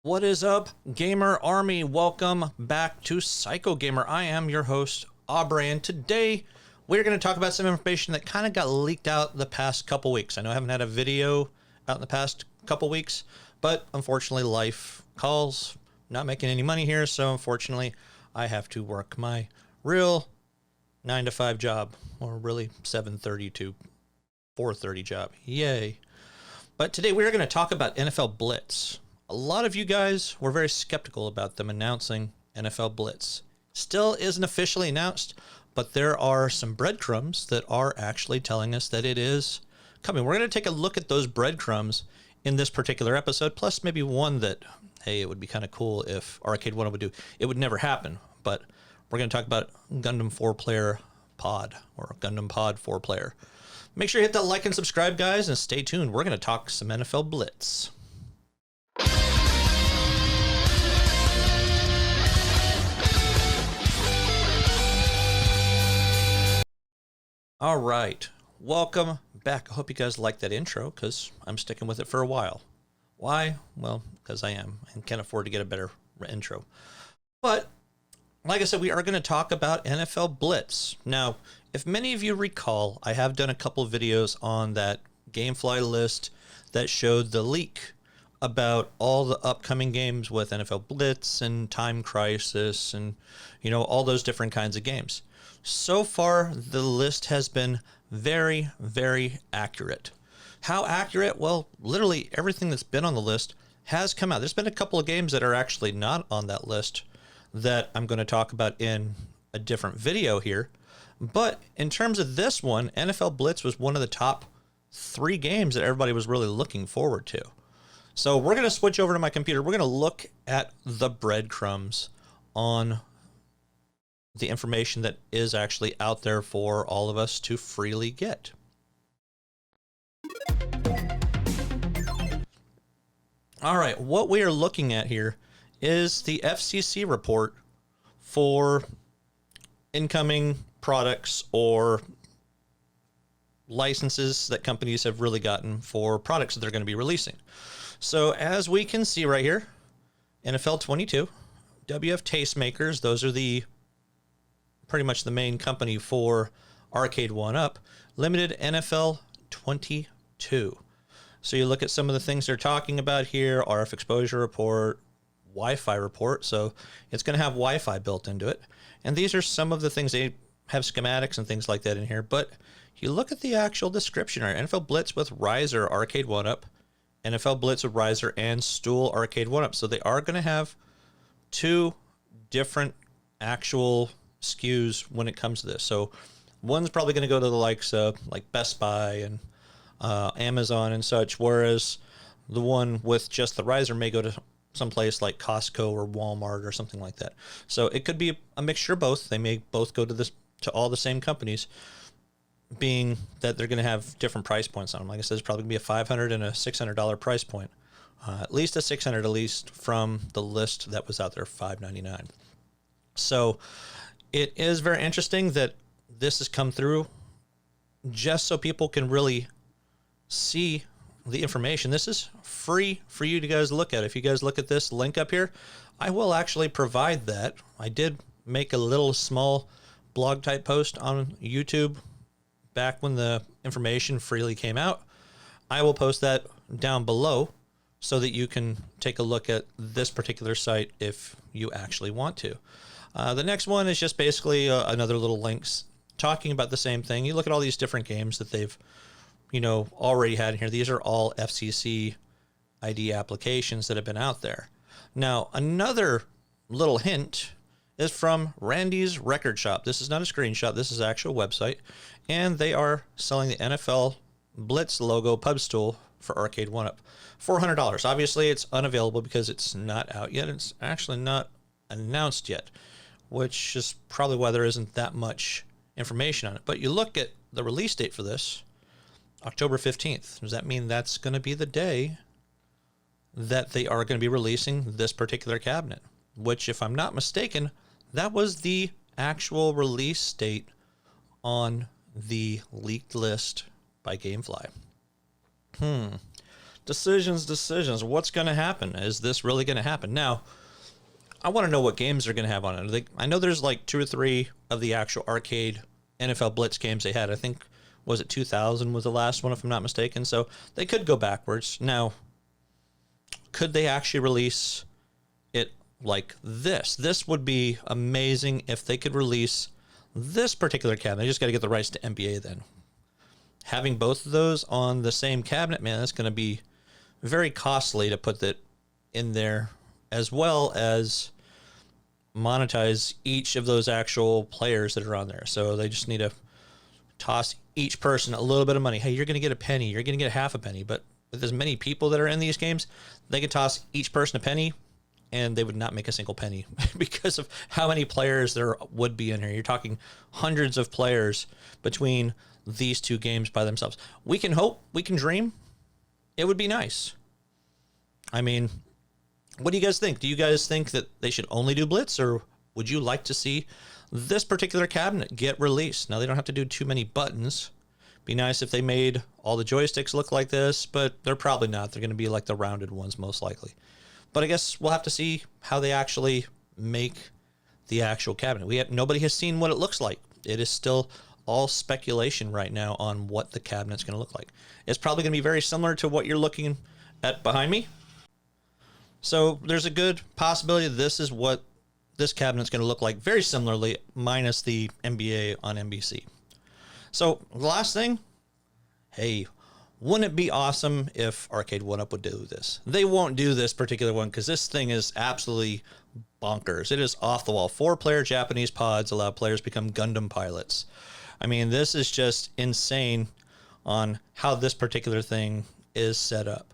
What is up, Gamer Army? Welcome back to Psycho Gamer. I am your host, Aubrey, and today we're going to talk about some information that kind of got leaked out the past couple weeks. I know I haven't had a video out in the past couple weeks, but unfortunately life calls. Not making any money here, so unfortunately I have to work my real 9 to 5 job, or really 7:30 to 4:30 job. Yay. But today we're going to talk about NFL Blitz. A lot of you guys were very skeptical about them announcing NFL Blitz. Still isn't officially announced, but there are some breadcrumbs that are actually telling us that it is coming. We're going to take a look at those breadcrumbs in this particular episode, plus maybe one that, hey, it would be kind of cool if Arcade1up would do. It would never happen, but we're going to talk about Gundam 4-player pod, or Gundam Pod 4-player. Make sure you hit that like and subscribe, guys, and stay tuned. We're going to talk some NFL Blitz. All right, welcome back. I hope you guys like that intro because I'm sticking with it for a while. Why? Well, because I am and can't afford to get a better intro. But like I said, we are going to talk about NFL Blitz. Now, if many of you recall, I have done a couple of videos on that Gamefly list that showed the leak about all the upcoming games with NFL Blitz and Time Crisis and, all those different kinds of games. So far, the list has been very, very accurate. How accurate? Well, literally everything that's been on the list has come out. There's been a couple of games that are actually not on that list that I'm going to talk about in a different video here. But in terms of this one, NFL Blitz was one of the top 3 games that everybody was really looking forward to. So we're going to switch over to my computer. We're going to look at the breadcrumbs on the information that is actually out there for all of us to freely get. All right, what we are looking at here is the FCC report for incoming products or licenses that companies have really gotten for products that they're going to be releasing. So as we can see right here, NFL 22, WF Tastemakers, those are the pretty much the main company for Arcade1up, limited NFL 22. So you look at some of the things they're talking about here, RF exposure report, Wi-Fi report, so it's going to have Wi-Fi built into it. And these are some of the things. They have schematics and things like that in here, but you look at the actual description here, NFL Blitz with Riser Arcade1up, NFL Blitz with Riser and Stool Arcade1up. So they are going to have 2 different actual SKUs when it comes to this. So one's probably going to go to the likes of like Best Buy and Amazon and such, whereas the one with just the riser may go to someplace like Costco or Walmart or something like that. So it could be a mixture of both. They may both go to all the same companies, being that they're going to have different price points on them. Like I said, there's probably going to be a $500 and a $600 price point. At least a $600 at least from the list that was out there, $599. So it is very interesting that this has come through just so people can really see the information. This is free for you to guys look at. If you guys look at this link up here, I will actually provide that. I did make a little small blog type post on YouTube back when the information freely came out. I will post that down below so that you can take a look at this particular site if you actually want to. The next one is just basically another little links talking about the same thing. You look at all these different games that they've, already had in here. These are all FCC ID applications that have been out there. Now, another little hint is from Randy's Record Shop. This is not a screenshot. This is an actual website. And they are selling the NFL Blitz logo pub stool for Arcade1up. $400. Obviously, it's unavailable because it's not out yet. It's actually not announced yet, which is probably why there isn't that much information on it. But you look at the release date for this, October 15th. Does that mean that's going to be the day that they are going to be releasing this particular cabinet? Which, if I'm not mistaken, that was the actual release date on the leaked list by Gamefly. Decisions. What's going to happen? Is this really going to happen? Now, I want to know what games they're going to have on it. I know there's like 2 or 3 of the actual arcade NFL Blitz games they had. I think, was it 2000 was the last one, if I'm not mistaken. So they could go backwards. Now, could they actually release it like this? This would be amazing if they could release this particular cabinet. They just got to get the rights to NBA then. Having both of those on the same cabinet, man, that's going to be very costly to put that in there, as well as monetize each of those actual players that are on there. So they just need to toss each person a little bit of money. Hey, you're going to get a penny. You're going to get half a penny. But with as many people that are in these games, they could toss each person a penny, and they would not make a single penny because of how many players there would be in here. You're talking hundreds of players between these 2 games by themselves. We can hope, we can dream. It would be nice. I mean, what do you guys think? Do you guys think that they should only do Blitz, or would you like to see this particular cabinet get released? Now, they don't have to do too many buttons. Be nice if they made all the joysticks look like this, but they're probably not. They're going to be like the rounded ones, most likely. But I guess we'll have to see how they actually make the actual cabinet. Nobody has seen what it looks like. It is still all speculation right now on what the cabinet's going to look like. It's probably going to be very similar to what you're looking at behind me. So there's a good possibility this is what this cabinet's going to look like, very similarly, minus the NBA on NBC. So the last thing, hey, wouldn't it be awesome if Arcade1up would do this? They won't do this particular one because this thing is absolutely bonkers. It is off the wall. 4-player Japanese pods allow players to become Gundam pilots. I mean, this is just insane on how this particular thing is set up.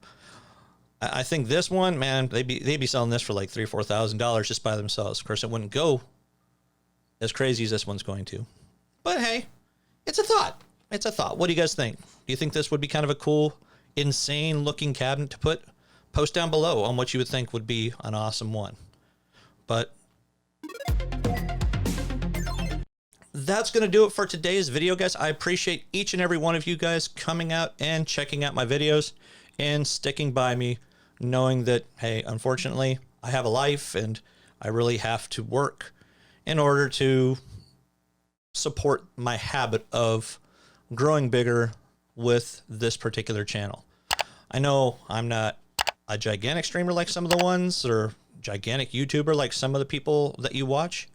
I think this one, man, they'd be selling this for like $3,000 or $4,000 just by themselves. Of course, it wouldn't go as crazy as this one's going to. But hey, it's a thought. It's a thought. What do you guys think? Do you think this would be kind of a cool, insane looking cabinet to put? Post down below on what you would think would be an awesome one. But that's going to do it for today's video, guys. I appreciate each and every one of you guys coming out and checking out my videos and sticking by me, knowing that, hey, unfortunately, I have a life and I really have to work in order to support my habit of growing bigger with this particular channel. I know I'm not a gigantic streamer like some of the ones, or gigantic YouTuber like some of the people that you watch,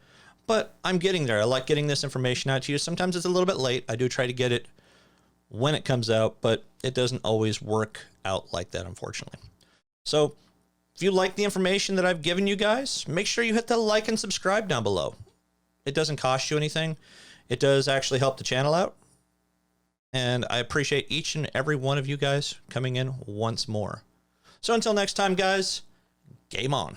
but I'm getting there. I like getting this information out to you. Sometimes it's a little bit late. I do try to get it when it comes out, but it doesn't always work out like that, unfortunately. So if you like the information that I've given you guys, make sure you hit the like and subscribe down below. It doesn't cost you anything. It does actually help the channel out. And I appreciate each and every one of you guys coming in once more. So until next time, guys, game on.